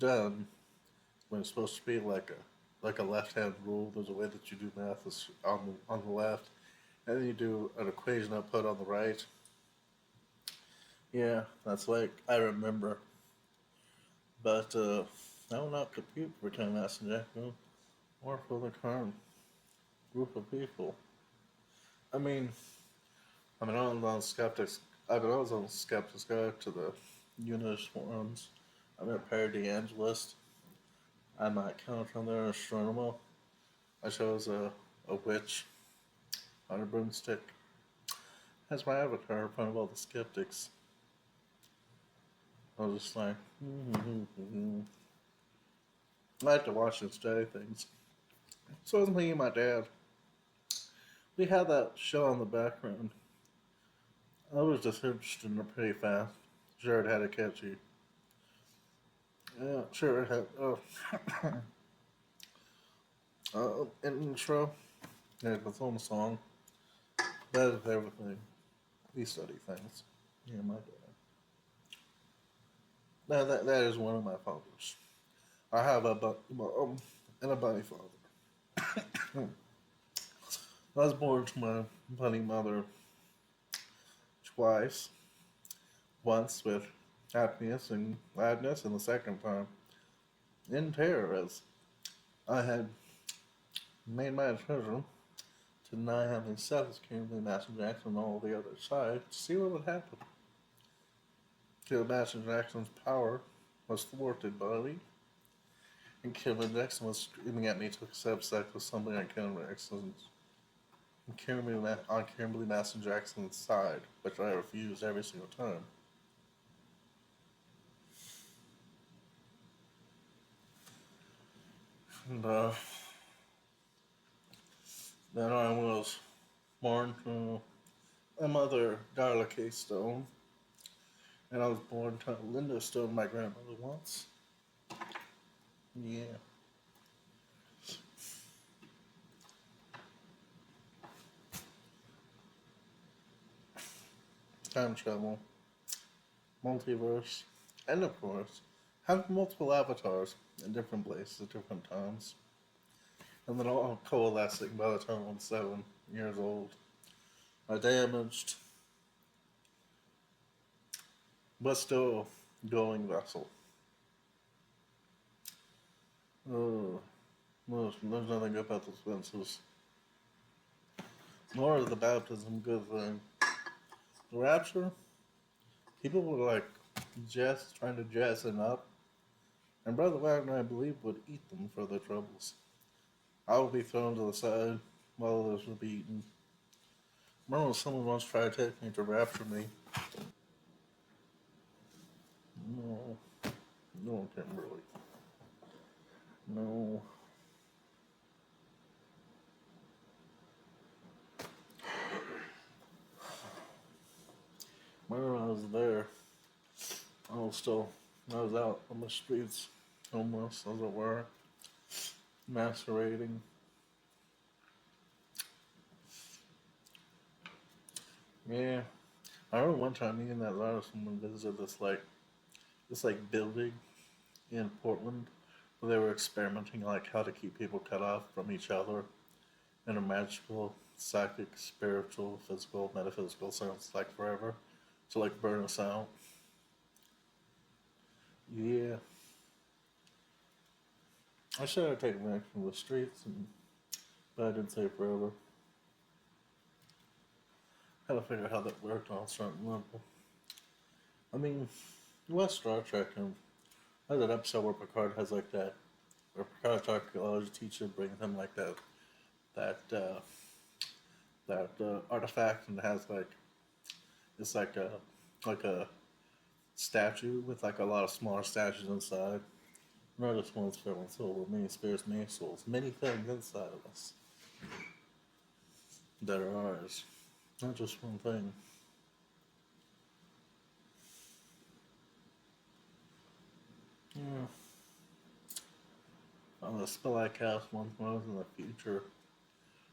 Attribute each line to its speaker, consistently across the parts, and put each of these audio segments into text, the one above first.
Speaker 1: done when it's supposed to be like a left hand rule. There's a way that you do math is on the left, and then you do an equation output on the right. Yeah, that's like I remember. But I will not compute for Ken Massenjacko or for the current group of people. I mean, I was on skeptics. I was on Skeptics Guide to the Unist forums. I met Perry DeAngelis. I had my account on there, Astronomo. I chose a witch on a broomstick as my avatar in front of all the skeptics. I was just like, I like to watch and study things. So it was me and my dad. We had that show in the background. I was just interested in it pretty fast. Sure, it had a catchy. Yeah, sure, it had. Intro. Yeah, its own song. That is everything. We study things. Yeah, my dad. That is one of my fathers. I have and a bunny father. I was born to my bunny mother twice. Once with happiness and gladness, and the second time in terror, as I had made my decision to deny having sex with Kimberly Master Jackson on all the other side to see what would happen. Till Master Jackson's power was thwarted by me, and Kimberly Jackson was screaming at me to accept sex with somebody on Kimberly Jackson's on Kimberly Master Jackson's side, which I refused every single time. And then I was born to my mother, Darla K. Stone, and I was born to Linda Stone, my grandmother once. Yeah. Time travel, multiverse, and of course, have multiple avatars in different places at different times. And then all coalescing by the time I'm 7 years old. A damaged, but still going vessel. Oh, there's nothing good about those fences. Nor is the baptism good thing. The rapture, people were like just trying to jazz it up. And Brother Wagner, I believe, would eat them for their troubles. I would be thrown to the side while others would be eaten. Remember when someone once tried to take me to rapture me? No, no, Kimberly. No. Remember when I was there, I was still, I was out on the streets, homeless as it were, macerating. Yeah. I remember one time me and that lot someone visited this like building in Portland where they were experimenting like how to keep people cut off from each other in a magical, psychic, spiritual, physical, metaphysical sense, like forever, to like burn us out. Yeah, I should have taken action from the streets, but I didn't say forever. Had to figure out how that worked on a certain level. I mean, you watch Star Trek and there's that episode where Picard has like that, where Picard's archaeology teacher brings him like that artifact and it has like it's like a statue with like a lot of smaller statues inside. Not just one spirit, one soul, but many spirits, many souls, many things inside of us that are ours. Not just one thing. Yeah. On the spell I cast once when I was in the future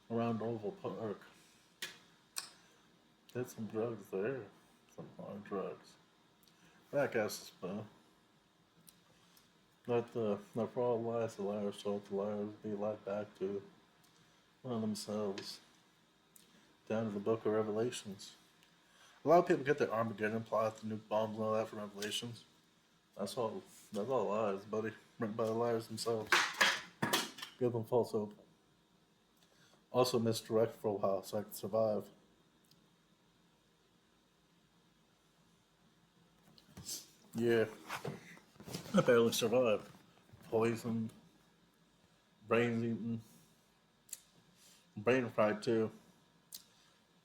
Speaker 1: around Oval Park. Did some drugs there. Some hard drugs. That cast a spell. That for all lies, the liars told the liars be lied back to one themselves, down to the book of Revelations. A lot of people get their Armageddon plot, the nuke bombs and all that from Revelations. That's all. That's all lies, buddy. Written by the liars themselves. Give them false hope. Also misdirect for a while so I could survive. Yeah, I barely survived. Poisoned, brains eaten, brain fried too.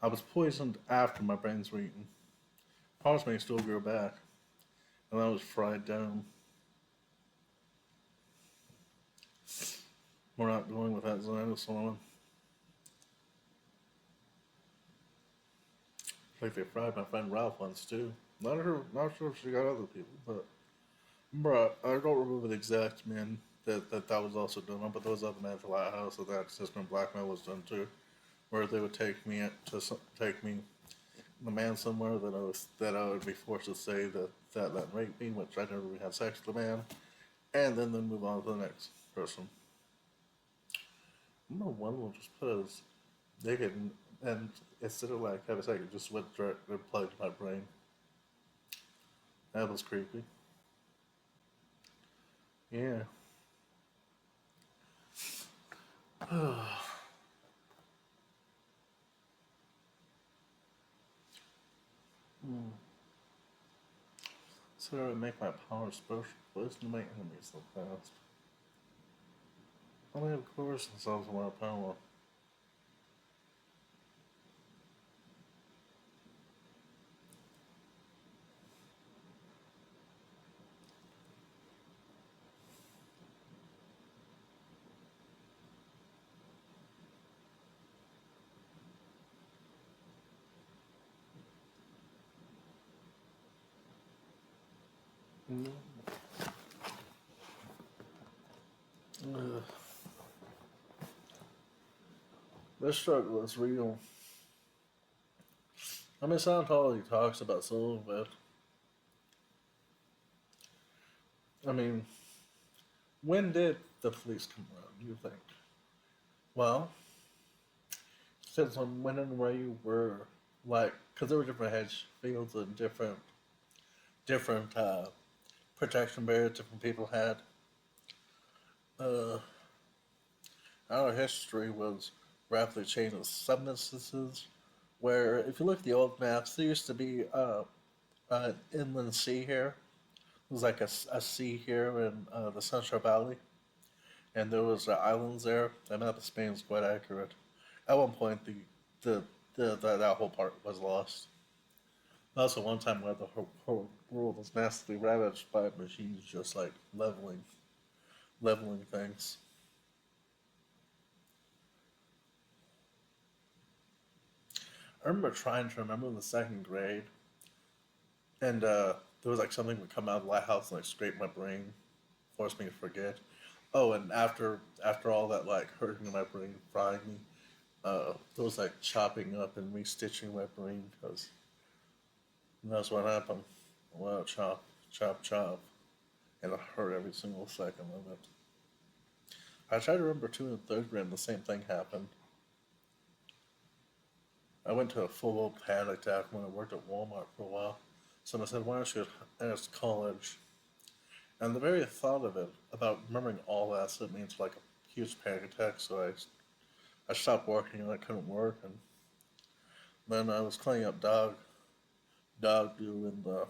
Speaker 1: I was poisoned after my brains were eaten. Parts of me still grew back, and I was fried down. We're not going with that Zionist woman. Like they fried my friend Ralph once too. Not sure if she got other people, but bruh, I don't remember the exact man that was also done on, but there was other men at the lighthouse that system blackmail was done too, where they would take me the man somewhere that I would be forced to say that raped me, which I never really had sex with the man, and then move on to the next person. I remember one will just put his naked and instead of like have a second, just went directly plugged my brain. That was creepy. Yeah. Hmm. So I would make my power special close to my enemies so fast. I mean, of course, since I was more power. Mm. Uh, this struggle is real. I mean, Scientology talks about some of it. I mean, when did the police come around, you think? Well, since when and where you were, like, because there were different hedge fields and different protection barriers different people had. Uh, our history was rapidly changing some instances where, if you look at the old maps, there used to be an inland sea here. It was like a sea here in the Central Valley, and there was islands there. The map of Spain is quite accurate. At one point, that whole part was lost. Also, one time where the whole world was massively ravaged by machines, just like leveling things. I remember trying to remember in the second grade, and there was like something would come out of the lighthouse and like scrape my brain, force me to forget. Oh, and after all that like hurting my brain, frying me, there was like chopping up and restitching my brain because that's what happened. Well, chop, and it hurt every single second of it. I tried to remember too in third grade, and the same thing happened. I went to a full panic attack when I worked at Walmart for a while. Someone said, "Why don't you ask college?" And the very thought of it, about remembering all that, sent me into like a huge panic attack. So I stopped working and I couldn't work. And then I was cleaning up dog do in the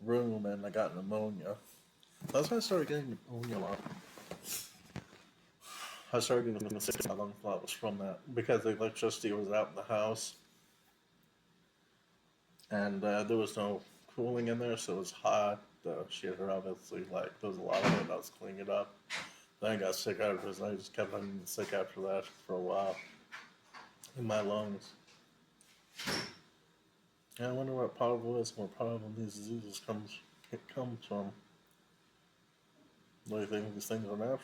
Speaker 1: room, and I got pneumonia. That's when I started getting pneumonia a lot. I started getting sick. My lung flap was from that because the electricity was out in the house, and there was no cooling in there, so it was hot. The shitter obviously like there was a lot of it. I was cleaning it up. Then I got sick afterwards, and I just kept on getting sick after that for a while in my lungs. Yeah, I wonder what part of it is, where part of these diseases comes from. Do you think these things are natural?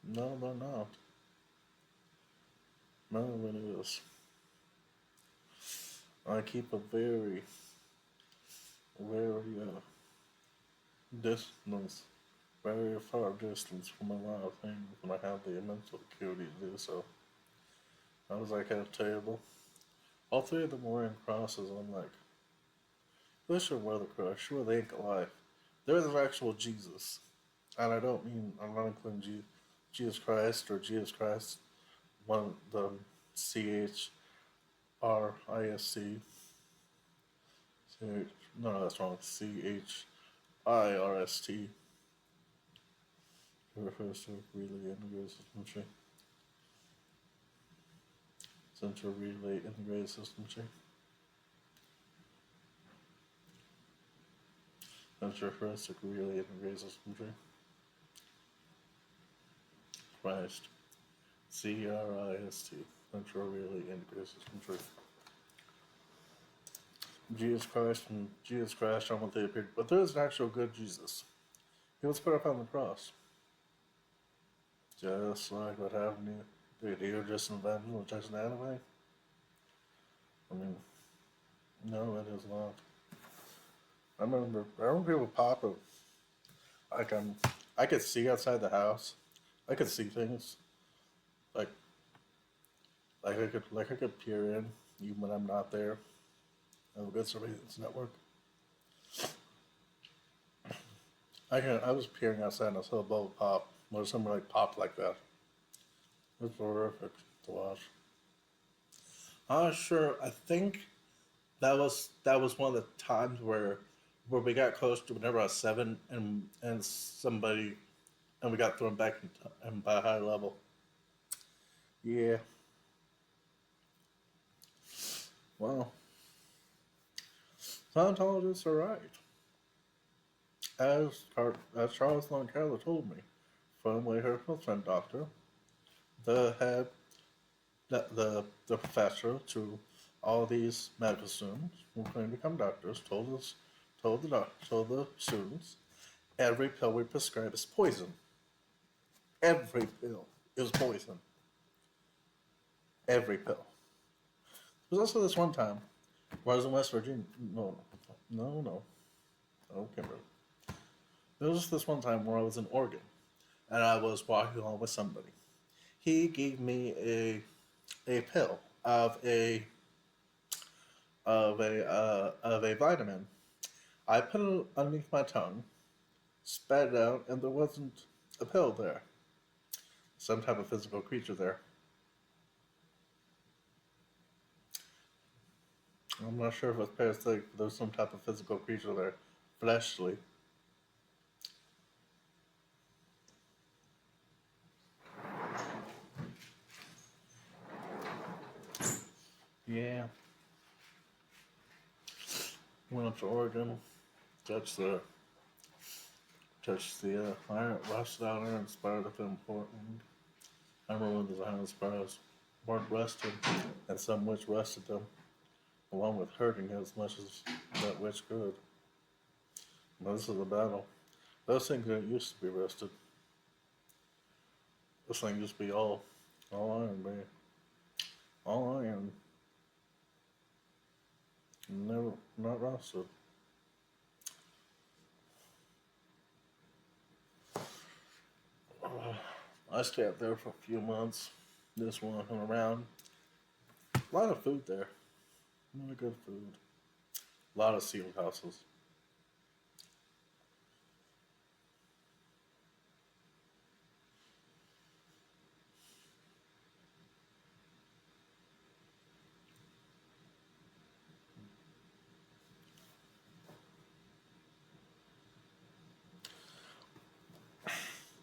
Speaker 1: No, they're not. None of it is. I keep a very distance very far distance from a lot of things, and I have the mental acuity to do so. I was like at a table. All three of them were wearing crosses, and I'm like, they should wear the cross. Sure, they ain't alive. There's an actual Jesus. And I don't mean, I'm not including Jesus Christ or Jesus Christ, one, the CHRIST. No, that's wrong. CHIRST. It refers to really integrated system tree. Central Relay Integrated System tree. That's refers to Relay Integrated System tree. Christ. CRIST. Central Relay Integrated System tree. Jesus Christ and Jesus Christ on what they appeared. But there is an actual good Jesus. He was put up on the cross. Just like what happened to you. Dude, you were just invented with just an anime? I mean, no, it is not. I remember people pop it. Like I could see outside the house. I could see things. Like I could peer in even when I'm not there. I have a good surveillance network. I was peering outside and I saw a bubble pop. Or something like popped like that. It was horrific to watch. Sure. I think that was one of the times where we got close to whenever I was 7 and somebody and we got thrown back in by a high level. Yeah. Well, Scientologists are right, as Charles Loncaro told me, formerly her husband doctor, the head, the professor to all these medical students who claim to become doctors told the students every pill we prescribe is poison. Every pill is poison. Every pill. There was also this one time where I was in West Virginia. No. Oh, Kimberly. There was this one time where I was in Oregon, and I was walking along with somebody. He gave me a pill of a vitamin. I put it underneath my tongue, spat it out, and there wasn't a pill there. Some type of physical creature there. I'm not sure if it was parasitic, but there was some type of physical creature there. Fleshly. Yeah. Went up to Oregon, touched the iron, rusted out iron spurs up in Portland. I remember when the iron spurs weren't rusted, and some witch rusted them, along with hurting as much as that witch could. But this is a battle. Those things didn't used to be rusted. This thing used to be all iron, man. All iron. Never, not rusted. I stayed up there for a few months, just walking around. A lot of food there. A lot of good food. A lot of sealed houses.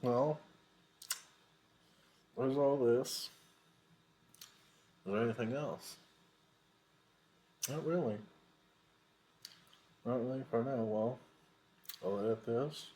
Speaker 1: Well, there's all this. Is there anything else? Not really. Not really for now. Well, I'll edit this.